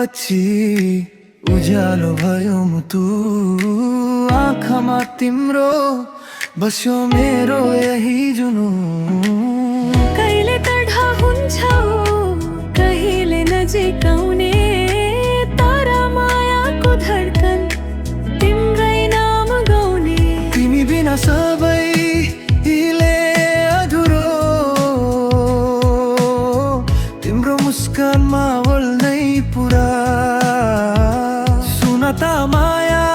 पछि उज्यालो भयो मुटु आँखामा तिम्रो बस्यो मेरो यही जुनून। कहिले टाढा हुन्छौ कहिले नजिकाउने तारा मायाको धड्कन तिम्रै नाम गाउने। तिमी बिना सबैले अधुरो तिम्रो मुस्कान माहौल नै पुरा। सुन त माया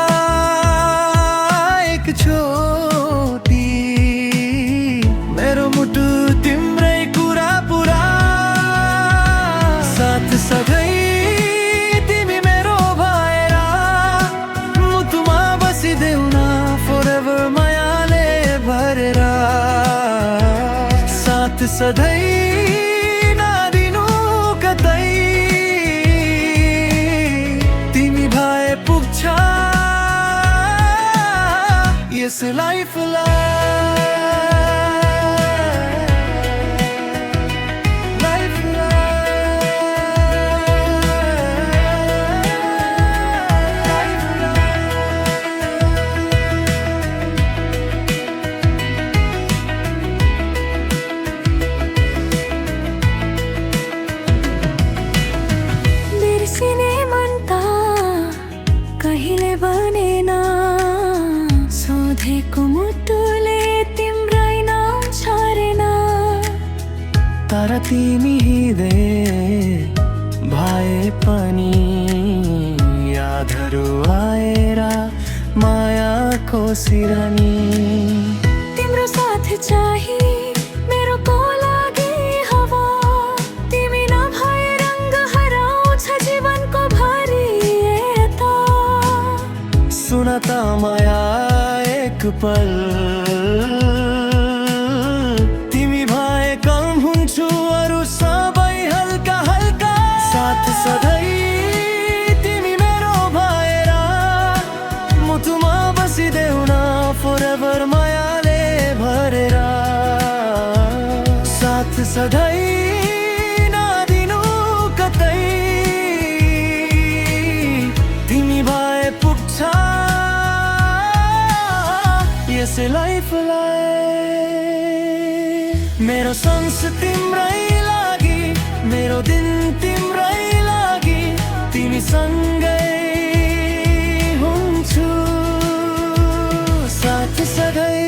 एकचोटि मेरो मुटु तिम्रै कुरा पुरा। साथ सधैँ तिमी मेरो भएर मुटुमा बसिदेऊ न forever मायाले भरेर। साथ सधैँ नदिनु कतै तिमी भए पुग्छ यस लाइफलाई। बिर्सिने मन त कहिले बनेन सोधेको मुटुले तिम्रै नाम छरेन। तर तिमी हिँडे भए पनि यादहरू आएर मायाको सिरानी। तिम्रो साथ चाहिँ मेरो को लागि हवा तिमी नभए रङ्ग हराउँछ जीवनको भरि यता। सुन त माया एक पल तिमी भए कम हुन्छु अरू सबै हल्का हल्का। साथ सधैँ तिमी मेरो भएर मुटुमा बसिदेऊ न forever मायाले भरेर। साथ सधैँ नदिनु कतै तिमी भए पुग्छ यस लाइफलाई। मेरो सांस तिम्रै लागि मेरो दिन तिम्रै लागि तिमी सँगै हुन्छु साथ सधैँ।